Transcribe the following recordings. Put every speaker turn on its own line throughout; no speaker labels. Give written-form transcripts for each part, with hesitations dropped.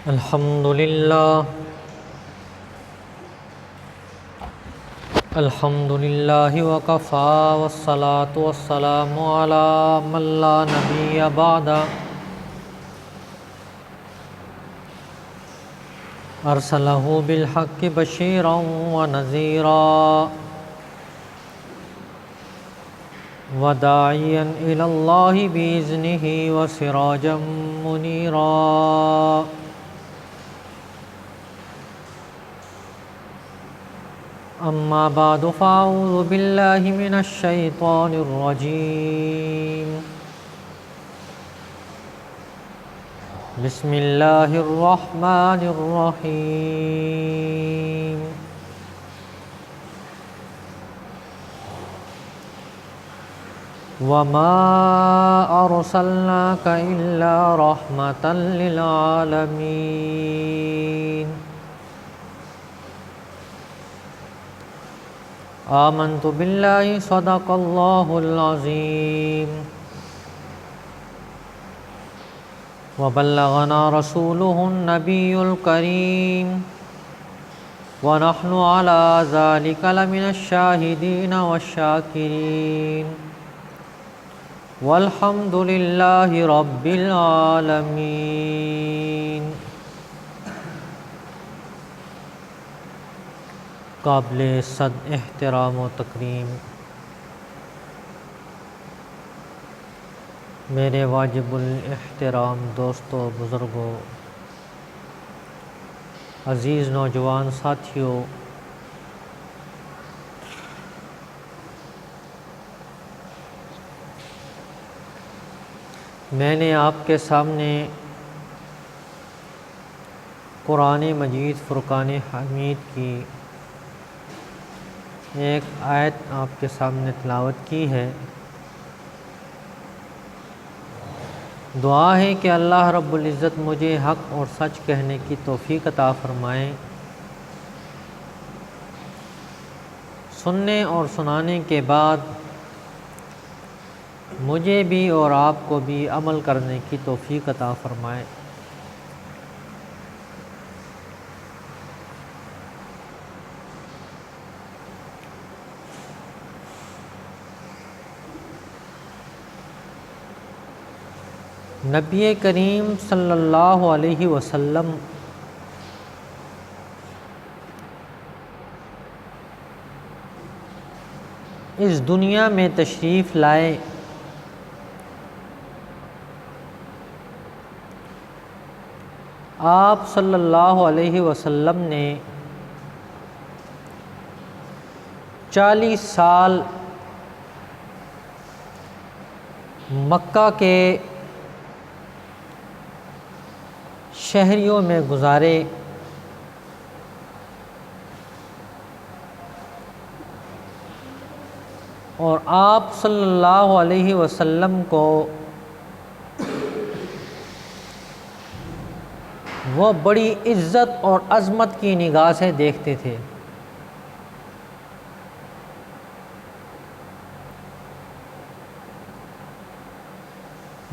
الحمد لله وكفى والصلاة والسلام على من لا نبي بعده أرسله بالحق بشيرا ونذيرا وداعيا إلى الله بإذنه وسراجا منيرا أما بعد فأعوذ بالله من الشيطان الرجيم بسم الله الرحمن الرحيم وما أرسلناك إلا رحمة للعالمين آمنت بالله صدق الله العظيم وبلغنا رسوله النبي الكريم ونحن على ذلك لمن الشاهدين والشاكرين والحمد لله رب العالمين۔ قابل صد احترام و تکریم میرے واجب الاحترام دوستو، بزرگوں، عزیز نوجوان ساتھیوں، میں نے آپ کے سامنے قرآن مجید فرقان حمید کی ایک آیت آپ کے سامنے تلاوت کی ہے۔ دعا ہے کہ اللہ رب العزت مجھے حق اور سچ کہنے کی توفیق عطا فرمائے، سننے اور سنانے کے بعد مجھے بھی اور آپ کو بھی عمل کرنے کی توفیق عطا فرمائے۔ نبی کریم صلی اللہ علیہ وسلم اس دنیا میں تشریف لائے، آپ صلی اللہ علیہ وسلم نے 40 سال مکہ کے شہریوں میں گزارے، اور آپ صلی اللہ علیہ وسلم کو وہ بڑی عزت اور عظمت کی نگاہ سے دیکھتے تھے۔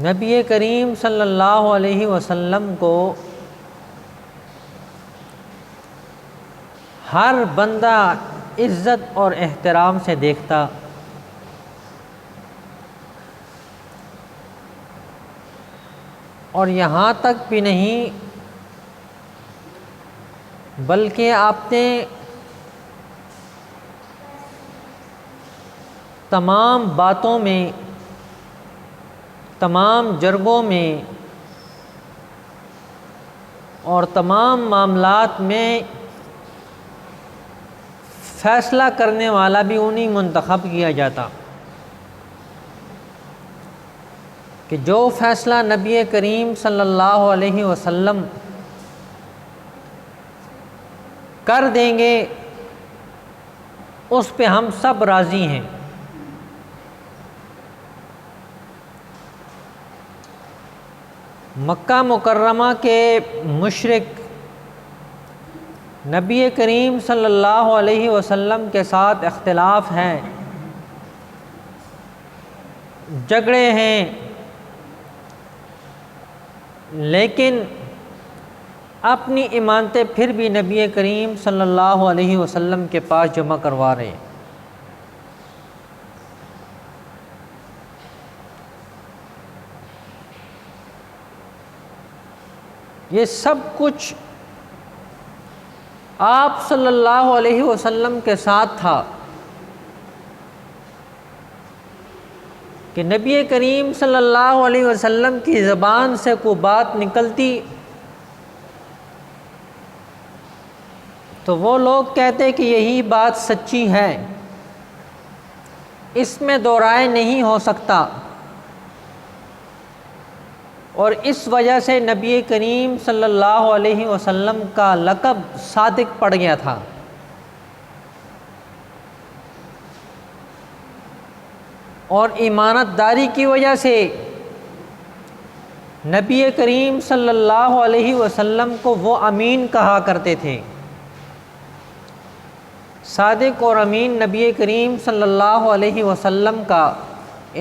نبی کریم صلی اللہ علیہ وسلم کو ہر بندہ عزت اور احترام سے دیکھتا، اور یہاں تک بھی نہیں بلکہ آپ نے تمام باتوں میں، تمام جرگوں میں اور تمام معاملات میں فیصلہ کرنے والا بھی انہیں منتخب کیا جاتا کہ جو فیصلہ نبی کریم صلی اللہ علیہ وسلم کر دیں گے اس پہ ہم سب راضی ہیں۔ مکہ مکرمہ کے مشرک نبی کریم صلی اللہ علیہ وسلم کے ساتھ اختلاف ہے، جھگڑے ہیں، لیکن اپنی امانتیں پھر بھی نبی کریم صلی اللہ علیہ وسلم کے پاس جمع کروا رہے ہیں۔ یہ سب کچھ آپ صلی اللہ علیہ وسلم کے ساتھ تھا کہ نبی کریم صلی اللہ علیہ وسلم کی زبان سے کوئی بات نکلتی تو وہ لوگ کہتے کہ یہی بات سچی ہے، اس میں دو رائے نہیں ہو سکتا، اور اس وجہ سے نبی کریم صلی اللہ علیہ وسلم کا لقب صادق پڑ گیا تھا۔ اور ایمانت داری کی وجہ سے نبی کریم صلی اللہ علیہ وسلم کو وہ امین کہا کرتے تھے۔ صادق اور امین نبی کریم صلی اللہ علیہ وسلم کا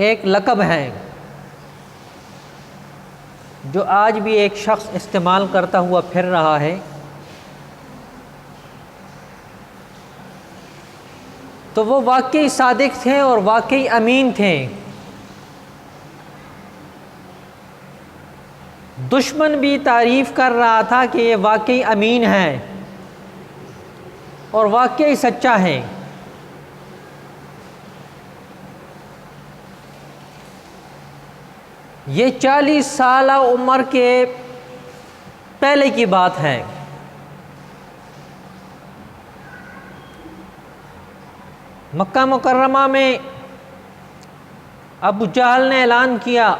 ایک لقب ہے جو آج بھی ایک شخص استعمال کرتا ہوا پھر رہا ہے۔ تو وہ واقعی صادق تھے اور واقعی امین تھے۔ دشمن بھی تعریف کر رہا تھا کہ یہ واقعی امین ہے اور واقعی سچا ہے۔ یہ 40 سالہ عمر کے پہلے کی بات ہے۔ مکہ مکرمہ میں ابو جہل نے اعلان کیا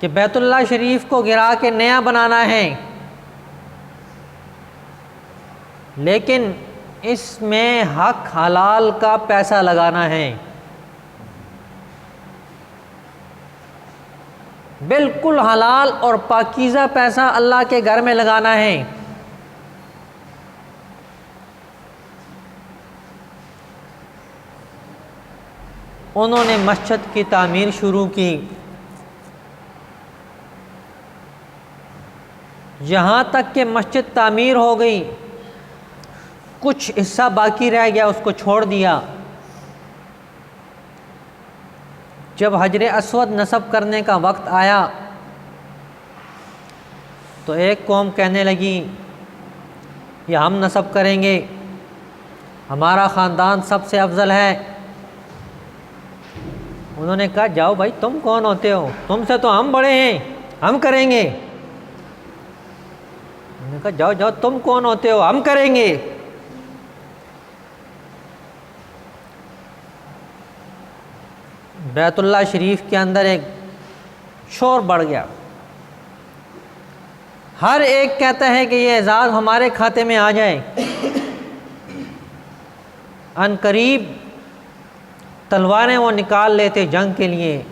کہ بیت اللہ شریف کو گرا کے نیا بنانا ہے، لیکن اس میں حق حلال کا پیسہ لگانا ہے، بالکل حلال اور پاکیزہ پیسہ اللہ کے گھر میں لگانا ہے۔ انہوں نے مسجد کی تعمیر شروع کی، یہاں تک کہ مسجد تعمیر ہو گئی، کچھ حصہ باقی رہ گیا، اس کو چھوڑ دیا۔ جب حجر اسود نصب کرنے کا وقت آیا تو ایک قوم کہنے لگی یہ ہم نصب کریں گے، ہمارا خاندان سب سے افضل ہے۔ انہوں نے کہا جاؤ بھائی، تم کون ہوتے ہو، تم سے تو ہم بڑے ہیں، ہم کریں گے۔ انہوں نے کہا جاؤ جاؤ، تم کون ہوتے ہو، ہم کریں گے۔ بیت اللہ شریف کے اندر ایک شور بڑھ گیا، ہر ایک کہتا ہے کہ یہ اعزاز ہمارے کھاتے میں آ جائے۔ ان قریب تلواریں وہ نکال لیتے جنگ کے لیے۔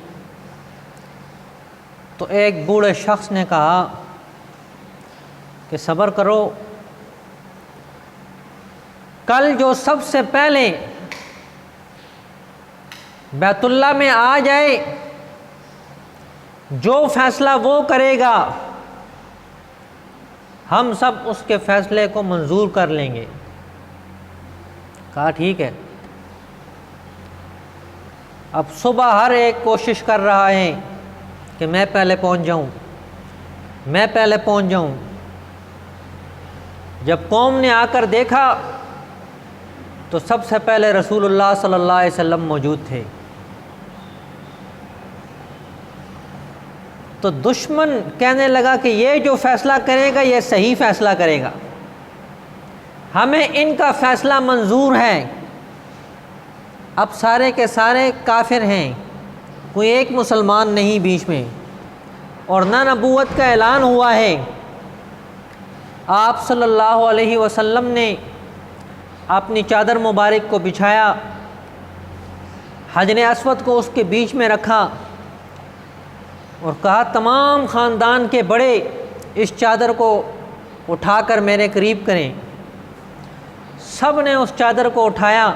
تو ایک بوڑھے شخص نے کہا کہ صبر کرو، کل جو سب سے پہلے بیت اللہ میں آ جائے، جو فیصلہ وہ کرے گا ہم سب اس کے فیصلے کو منظور کر لیں گے۔ کہا ٹھیک ہے۔ اب صبح ہر ایک کوشش کر رہا ہے کہ میں پہلے پہنچ جاؤں، میں پہلے پہنچ جاؤں۔ جب قوم نے آ کر دیکھا تو سب سے پہلے رسول اللہ صلی اللہ علیہ وسلم موجود تھے۔ تو دشمن کہنے لگا کہ یہ جو فیصلہ کرے گا یہ صحیح فیصلہ کرے گا، ہمیں ان کا فیصلہ منظور ہے۔ اب سارے کے سارے کافر ہیں، کوئی ایک مسلمان نہیں بیچ میں، اور نہ نبوت کا اعلان ہوا ہے۔ آپ صلی اللہ علیہ وسلم نے اپنی چادر مبارک کو بچھایا، حجر اسود کو اس کے بیچ میں رکھا اور کہا تمام خاندان کے بڑے اس چادر کو اٹھا کر میرے قریب کریں۔ سب نے اس چادر کو اٹھایا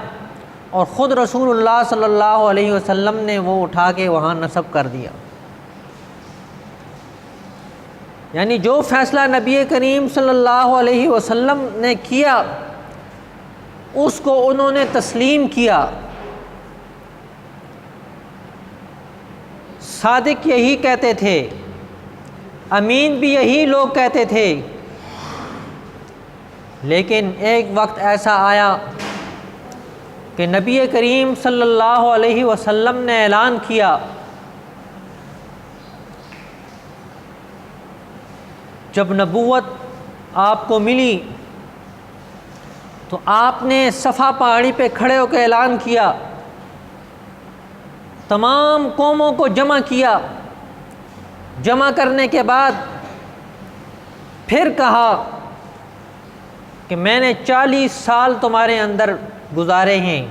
اور خود رسول اللہ صلی اللہ علیہ وسلم نے وہ اٹھا کے وہاں نصب کر دیا۔ یعنی جو فیصلہ نبی کریم صلی اللہ علیہ وسلم نے کیا اس کو انہوں نے تسلیم کیا۔ صادق یہی کہتے تھے، امین بھی یہی لوگ کہتے تھے، لیکن ایک وقت ایسا آیا کہ نبی کریم صلی اللہ علیہ وسلم نے اعلان کیا، جب نبوت آپ کو ملی تو آپ نے صفا پہاڑی پہ کھڑے ہو کے اعلان کیا، تمام قوموں کو جمع کیا، جمع کرنے کے بعد پھر کہا کہ میں نے 40 سال تمہارے اندر گزارے ہیں،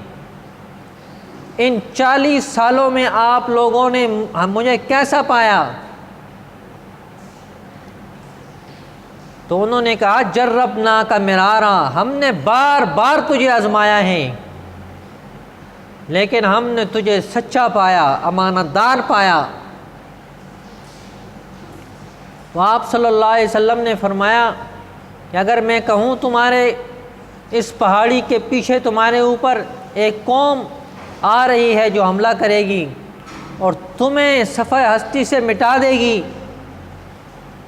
ان 40 سالوں میں آپ لوگوں نے مجھے کیسا پایا؟ تو انہوں نے کہا جربنا کا مرارا، ہم نے بار بار تجھے آزمایا ہے، لیکن ہم نے تجھے سچا پایا، امانت دار پایا۔ تو آپ صلی اللہ علیہ وسلم نے فرمایا کہ اگر میں کہوں تمہارے اس پہاڑی کے پیچھے تمہارے اوپر ایک قوم آ رہی ہے جو حملہ کرے گی اور تمہیں صفحہ ہستی سے مٹا دے گی،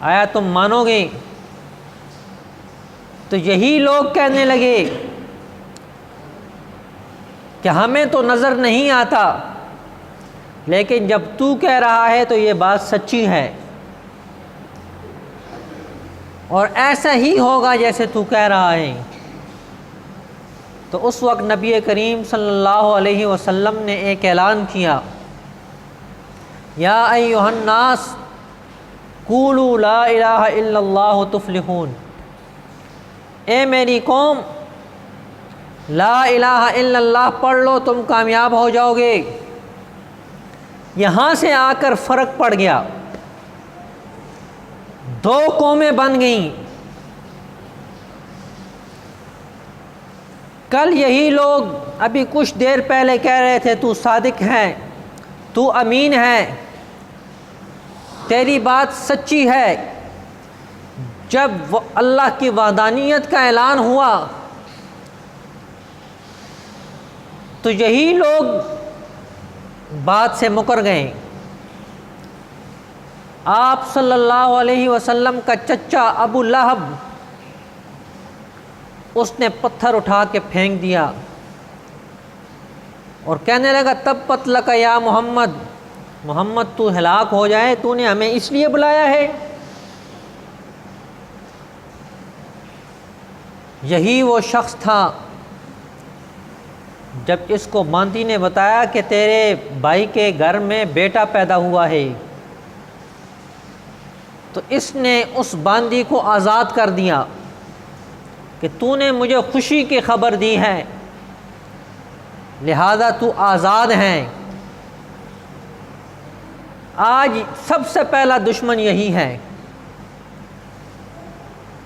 آیا تم مانو گے؟ تو یہی لوگ کہنے لگے کہ ہمیں تو نظر نہیں آتا، لیکن جب تو کہہ رہا ہے تو یہ بات سچی ہے اور ایسا ہی ہوگا جیسے تو کہہ رہا ہے۔ تو اس وقت نبی کریم صلی اللہ علیہ وسلم نے ایک اعلان کیا، یا ایھا الناس قولوا لا الہ الا اللہ تفلحون، اے میری قوم لا الہ الا اللہ پڑھ لو تم کامیاب ہو جاؤ گے۔ یہاں سے آ کر فرق پڑ گیا، دو قومیں بن گئیں۔ کل یہی لوگ ابھی کچھ دیر پہلے کہہ رہے تھے تو صادق ہے، تو امین ہے، تیری بات سچی ہے۔ جب اللہ کی وحدانیت کا اعلان ہوا تو یہی لوگ بات سے مکر گئے۔ آپ صلی اللہ علیہ وسلم کا چچا ابو لہب، اس نے پتھر اٹھا کے پھینک دیا اور کہنے لگا تبت لک یا محمد، محمد تو ہلاک ہو جائے، تو نے ہمیں اس لیے بلایا ہے؟ یہی وہ شخص تھا جب اس کو باندی نے بتایا کہ تیرے بھائی کے گھر میں بیٹا پیدا ہوا ہے، تو اس نے اس باندی کو آزاد کر دیا کہ تو نے مجھے خوشی کی خبر دی ہے، لہذا تو آزاد ہیں۔ آج سب سے پہلا دشمن یہی ہے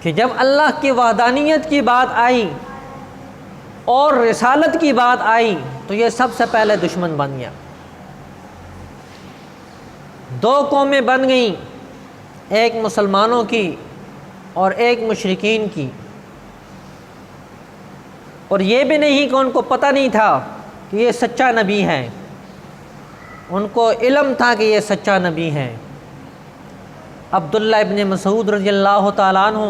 کہ جب اللہ کی وحدانیت کی بات آئی اور رسالت کی بات آئی تو یہ سب سے پہلے دشمن بن گیا۔ دو قومیں بن گئیں، ایک مسلمانوں کی اور ایک مشرکین کی، اور یہ بھی نہیں کہ ان کو پتہ نہیں تھا کہ یہ سچا نبی ہے، ان کو علم تھا کہ یہ سچا نبی ہے۔ عبداللہ ابن مسعود رضی اللہ تعالیٰ عنہ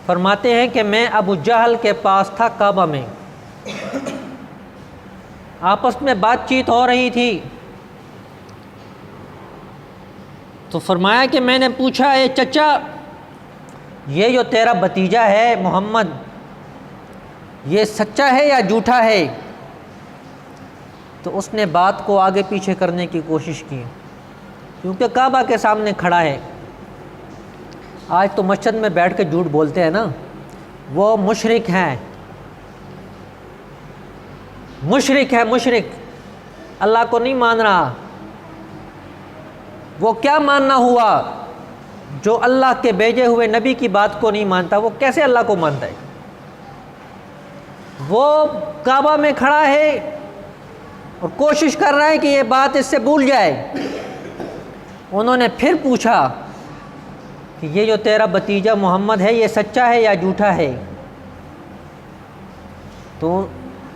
فرماتے ہیں کہ میں ابو جہل کے پاس تھا کعبہ میں، آپس میں بات چیت ہو رہی تھی، تو فرمایا کہ میں نے پوچھا اے چچا، یہ جو تیرا بھتیجا ہے محمد، یہ سچا ہے یا جھوٹا ہے؟ تو اس نے بات کو آگے پیچھے کرنے کی کوشش کی، کیونکہ کعبہ کے سامنے کھڑا ہے۔ آج تو مسجد میں بیٹھ کے جھوٹ بولتے ہیں نا، وہ مشرک ہیں، مشرک ہے، مشرک اللہ کو نہیں مان رہا۔ وہ کیا ماننا ہوا جو اللہ کے بھیجے ہوئے نبی کی بات کو نہیں مانتا؟ وہ کیسے اللہ کو مانتا ہے؟ وہ کعبہ میں کھڑا ہے اور کوشش کر رہا ہے کہ یہ بات اس سے بھول جائے، انہوں نے پھر پوچھا کہ یہ جو تیرا بھتیجا محمد ہے یہ سچا ہے یا جھوٹا ہے؟ تو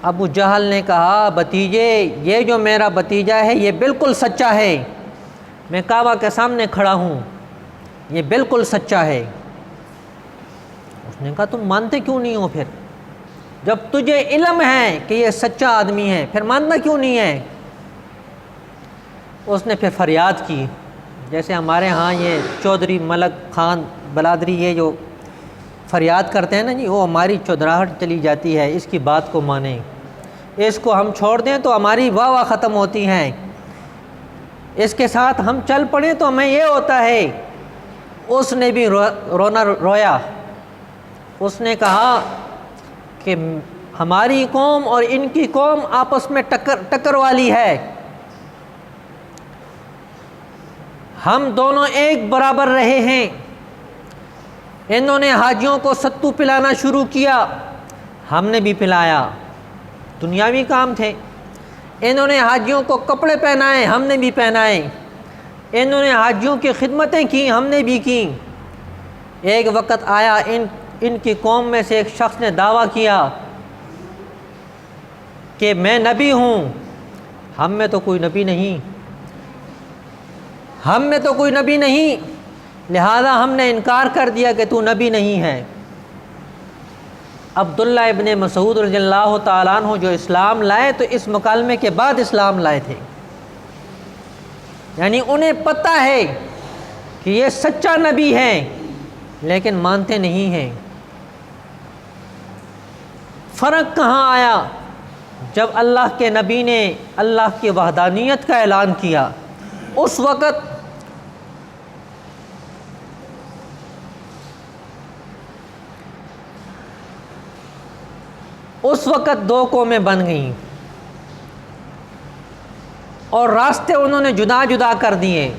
ابو جہل نے کہا بھتیجے یہ جو میرا بھتیجا ہے یہ بالکل سچا ہے، میں کعبہ کے سامنے کھڑا ہوں، یہ بالکل سچا ہے۔ اس نے کہا تم مانتے کیوں نہیں ہو؟ پھر جب تجھے علم ہے کہ یہ سچا آدمی ہے پھر ماننا کیوں نہیں ہے؟ اس نے پھر فریاد کی، جیسے ہمارے ہاں یہ چودھری ملک خان بلادری یہ جو فریاد کرتے ہیں نا جی، وہ ہماری چودراہٹ چلی جاتی ہے، اس کی بات کو مانیں، اس کو ہم چھوڑ دیں تو ہماری واہ واہ ختم ہوتی ہیں، اس کے ساتھ ہم چل پڑیں تو ہمیں یہ ہوتا ہے۔ اس نے بھی رویا، اس نے کہا کہ ہماری قوم اور ان کی قوم آپس میں ٹکر والی ہے، ہم دونوں ایک برابر رہے ہیں، انہوں نے حاجیوں کو ستو پلانا شروع کیا، ہم نے بھی پلایا، دنیاوی کام تھے، انہوں نے حاجیوں کو کپڑے پہنائے، ہم نے بھی پہنائے، انہوں نے حاجیوں کی خدمتیں کی، ہم نے بھی کی۔ ایک وقت آیا ان کی قوم میں سے ایک شخص نے دعویٰ کیا کہ میں نبی ہوں، ہم میں تو کوئی نبی نہیں، ہم میں تو کوئی نبی نہیں، لہذا ہم نے انکار کر دیا کہ تو نبی نہیں ہے۔ عبداللہ ابن مسعود رضی اللہ تعالیٰ عنہ جو اسلام لائے تو اس مکالمے کے بعد اسلام لائے تھے، یعنی انہیں پتہ ہے کہ یہ سچا نبی ہے لیکن مانتے نہیں ہیں۔ فرق کہاں آیا؟ جب اللہ کے نبی نے اللہ کی وحدانیت کا اعلان کیا، اس وقت دو قومیں بن گئیں اور راستے انہوں نے جدا جدا کر دیے،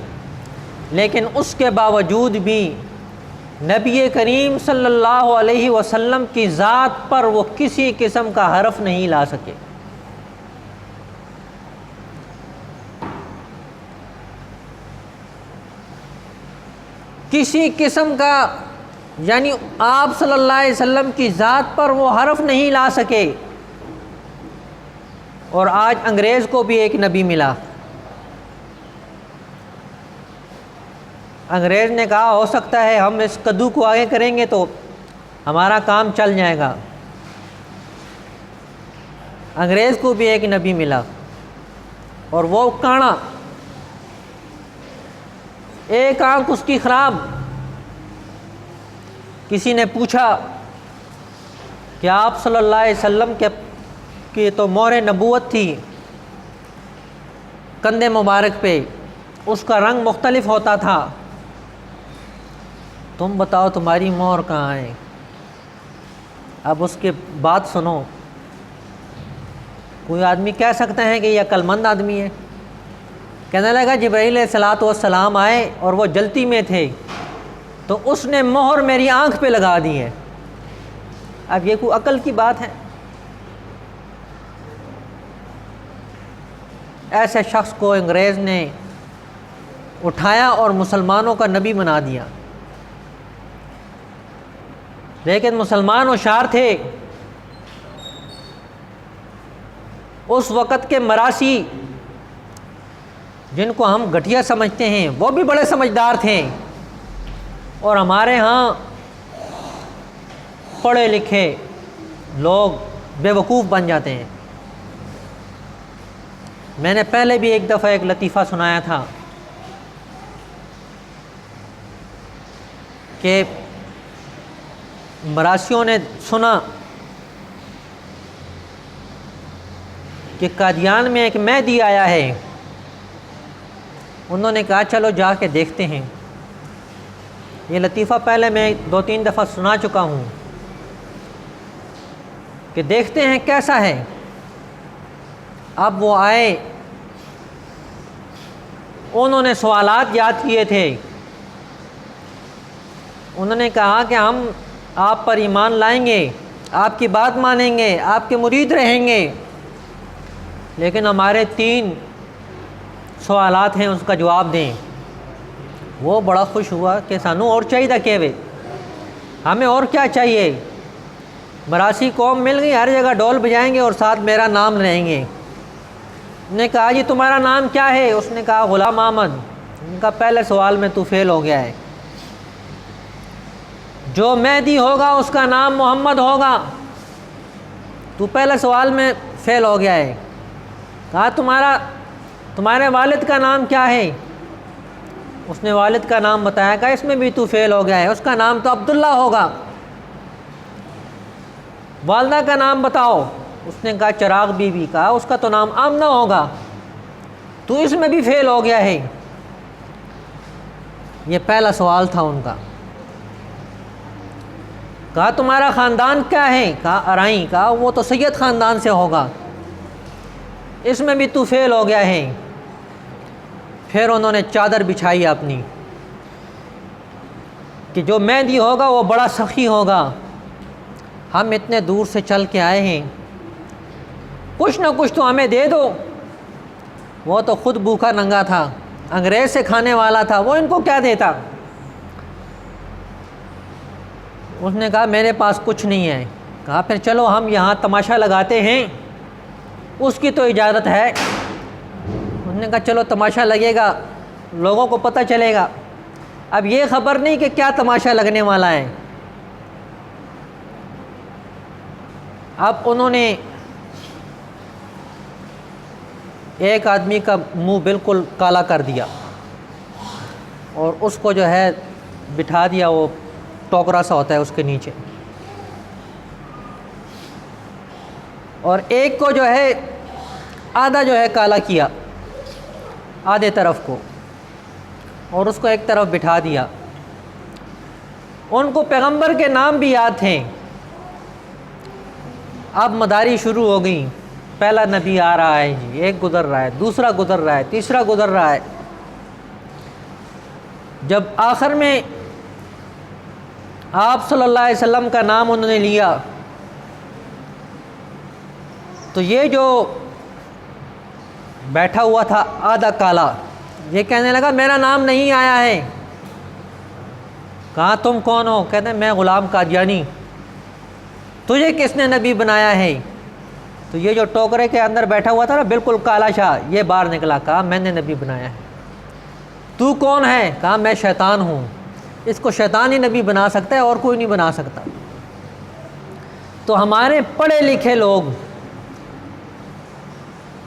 لیکن اس کے باوجود بھی نبی کریم صلی اللہ علیہ وسلم کی ذات پر وہ کسی قسم کا حرف نہیں لا سکے۔ کسی قسم کا، یعنی آپ صلی اللہ علیہ وسلم کی ذات پر وہ حرف نہیں لا سکے۔ اور آج انگریز کو بھی ایک نبی ملا، انگریز نے کہا ہو سکتا ہے ہم اس کدو کو آگے کریں گے تو ہمارا کام چل جائے گا۔ انگریز کو بھی ایک نبی ملا اور وہ کانا، ایک آنکھ اس کی خراب۔ کسی نے پوچھا کہ آپ صلی اللہ علیہ وسلم کی تو مہر نبوت تھی کندھے مبارک پہ، اس کا رنگ مختلف ہوتا تھا، تم بتاؤ تمہاری مہر کہاں ہے؟ اب اس کے بات سنو، کوئی آدمی کہہ سکتا ہے کہ یہ عقل مند آدمی ہے؟ کہنے لگا جبرائیل علیہ السلام آئے اور وہ جلتی میں تھے تو اس نے مہر میری آنکھ پہ لگا دی ہے۔ اب یہ کوئی عقل کی بات ہے؟ ایسے شخص کو انگریز نے اٹھایا اور مسلمانوں کا نبی بنا دیا، لیکن مسلمان ہوشیار تھے۔ اس وقت کے مراسی جن کو ہم گھٹیا سمجھتے ہیں وہ بھی بڑے سمجھدار تھے، اور ہمارے ہاں پڑھے لکھے لوگ بے وقوف بن جاتے ہیں۔ میں نے پہلے بھی ایک دفعہ ایک لطیفہ سنایا تھا کہ مراسیوں نے سنا کہ قادیان میں ایک مہدی آیا ہے، انہوں نے کہا چلو جا کے دیکھتے ہیں۔ یہ لطیفہ پہلے میں 2-3 دفعہ سنا چکا ہوں کہ دیکھتے ہیں کیسا ہے۔ اب وہ آئے، انہوں نے سوالات یاد کیے تھے، انہوں نے کہا کہ ہم آپ پر ایمان لائیں گے، آپ کی بات مانیں گے، آپ کے مرید رہیں گے، لیکن ہمارے 3 سوالات ہیں، اس کا جواب دیں۔ وہ بڑا خوش ہوا کہ سانو اور چاہیے کہ وے ہمیں اور کیا چاہیے، مراسی قوم مل گئی، ہر جگہ ڈول بجائیں گے اور ساتھ میرا نام لیں گے۔ نے کہا جی تمہارا نام کیا ہے؟ اس نے کہا غلام احمد۔ ان کا پہلے سوال میں تو فیل ہو گیا ہے، جو مہدی ہوگا اس کا نام محمد ہوگا، تو پہلے سوال میں فیل ہو گیا ہے۔ کہا تمہارے والد کا نام کیا ہے؟ اس نے والد کا نام بتایا، کہا اس میں بھی تو فیل ہو گیا ہے، اس کا نام تو عبداللہ ہوگا۔ والدہ کا نام بتاؤ، اس نے کہا چراغ بی بی۔ کہا اس کا تو نام آمنہ ہوگا، تو اس میں بھی فیل ہو گیا ہے۔ یہ پہلا سوال تھا ان کا۔ کہا تمہارا خاندان کیا ہے؟ کہا ارائیں۔ کہا وہ تو سید خاندان سے ہوگا، اس میں بھی تو فیل ہو گیا ہے۔ پھر انہوں نے چادر بچھائی اپنی کہ جو مہدی ہوگا وہ بڑا سخی ہوگا، ہم اتنے دور سے چل کے آئے ہیں، کچھ نہ کچھ تو ہمیں دے دو۔ وہ تو خود بھوکا ننگا تھا، انگریز سے کھانے والا تھا، وہ ان کو کیا دیتا؟ اس نے کہا میرے پاس کچھ نہیں ہے۔ کہا پھر چلو ہم یہاں تماشا لگاتے ہیں، اس کی تو اجازت ہے۔ اس نے کہا چلو تماشا لگے گا، لوگوں کو پتہ چلے گا۔ اب یہ خبر نہیں کہ کیا تماشا لگنے والا ہے۔ اب انہوں نے ایک آدمی کا منہ بالکل کالا کر دیا اور اس کو جو ہے بٹھا دیا، وہ ٹوکرا سا ہوتا ہے اس کے نیچے، اور ایک کو جو ہے آدھا جو ہے کالا کیا، آدھے طرف کو، اور اس کو ایک طرف بٹھا دیا۔ ان کو پیغمبر کے نام بھی یاد تھے۔ اب مداری شروع ہو گئی، پہلا نبی آ رہا ہے جی، ایک گزر رہا ہے، دوسرا گزر رہا ہے، تیسرا گزر رہا ہے۔ جب آخر میں آپ صلی اللہ علیہ وسلم کا نام انہوں نے لیا تو یہ جو بیٹھا ہوا تھا آدھا کالا، یہ کہنے لگا میرا نام نہیں آیا ہے۔ کہا تم کون ہو؟ کہتے ہیں میں غلام قادیانی۔ تجھے کس نے نبی بنایا ہے؟ تو یہ جو ٹوکرے کے اندر بیٹھا ہوا تھا نا بالکل کالا شاہ، یہ باہر نکلا۔ کہا میں نے نبی بنایا ہے۔ تو کون ہے؟ کہا میں شیطان ہوں۔ اس کو شیطان ہی نبی بنا سکتا ہے اور کوئی نہیں بنا سکتا۔ تو ہمارے پڑھے لکھے لوگ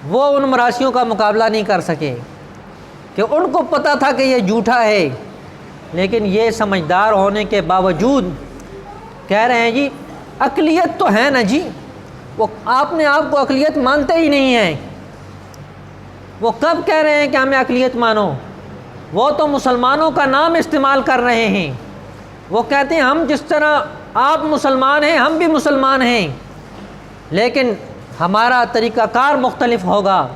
وہ ان مراسیوں کا مقابلہ نہیں کر سکے کہ ان کو پتہ تھا کہ یہ جھوٹا ہے، لیکن یہ سمجھدار ہونے کے باوجود کہہ رہے ہیں جی اقلیت تو ہے نا جی، وہ آپ نے آپ کو اقلیت مانتے ہی نہیں ہیں۔ وہ کب کہہ رہے ہیں کہ ہمیں اقلیت مانو؟ وہ تو مسلمانوں کا نام استعمال کر رہے ہیں۔ وہ کہتے ہیں ہم جس طرح آپ مسلمان ہیں ہم بھی مسلمان ہیں، لیکن ہمارا طریقہ کار مختلف ہوگا۔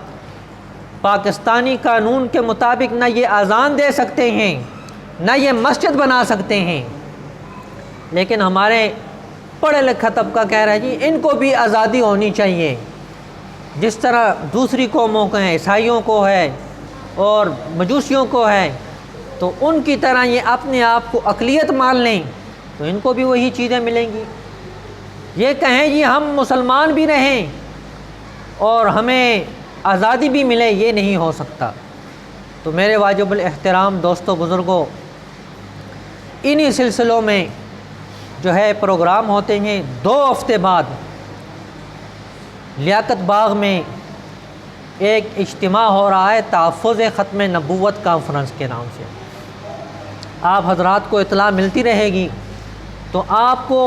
پاکستانی قانون کے مطابق نہ یہ اذان دے سکتے ہیں، نہ یہ مسجد بنا سکتے ہیں، لیکن ہمارے پڑھے لکھا طبقہ کہہ رہا ہے جی ان کو بھی آزادی ہونی چاہیے، جس طرح دوسری قوموں کو ہے، عیسائیوں کو ہے اور مجوسیوں کو ہے، تو ان کی طرح یہ اپنے آپ کو اقلیت مان لیں تو ان کو بھی وہی چیزیں ملیں گی۔ یہ کہیں جی ہم مسلمان بھی رہیں اور ہمیں آزادی بھی ملے، یہ نہیں ہو سکتا۔ تو میرے واجب الاحترام دوستوں بزرگوں، انہی سلسلوں میں جو ہے پروگرام ہوتے ہیں۔ 2 ہفتے بعد لیاقت باغ میں ایک اجتماع ہو رہا ہے تحفظ ختم نبوت کانفرنس کے نام سے۔ آپ حضرات کو اطلاع ملتی رہے گی، تو آپ کو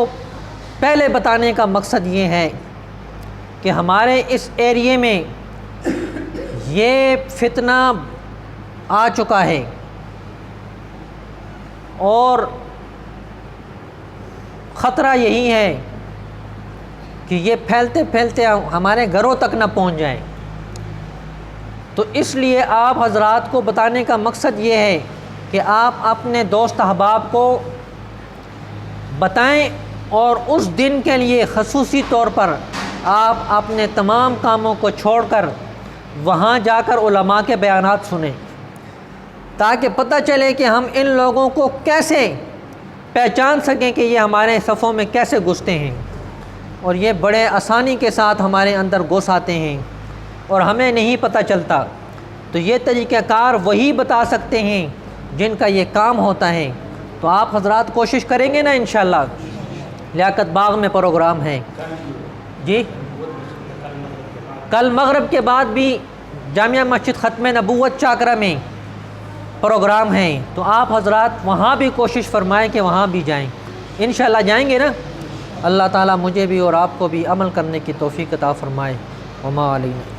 پہلے بتانے کا مقصد یہ ہے کہ ہمارے اس ایریے میں یہ فتنہ آ چکا ہے اور خطرہ یہی ہے کہ یہ پھیلتے پھیلتے ہمارے گھروں تک نہ پہنچ جائیں۔ تو اس لیے آپ حضرات کو بتانے کا مقصد یہ ہے کہ آپ اپنے دوست احباب کو بتائیں، اور اس دن کے لیے خصوصی طور پر آپ اپنے تمام کاموں کو چھوڑ کر وہاں جا کر علماء کے بیانات سنیں۔ تاکہ پتہ چلے کہ ہم ان لوگوں کو کیسے پہچان سکیں کہ یہ ہمارے صفوں میں کیسے گھستے ہیں، اور یہ بڑے آسانی کے ساتھ ہمارے اندر گھس آتے ہیں اور ہمیں نہیں پتہ چلتا۔ تو یہ طریقہ کار وہی بتا سکتے ہیں جن کا یہ کام ہوتا ہے۔ تو آپ حضرات کوشش کریں گے نا انشاءاللہ؟ لیاقت باغ میں پروگرام ہے جی، کل مغرب کے بعد بھی جامعہ مسجد ختم نبوت چاکرہ میں پروگرام ہیں، تو آپ حضرات وہاں بھی کوشش فرمائیں کہ وہاں بھی جائیں، انشاءاللہ جائیں گے نا؟ اللہ تعالیٰ مجھے بھی اور آپ کو بھی عمل کرنے کی توفیق عطا فرمائے۔ وما علینا۔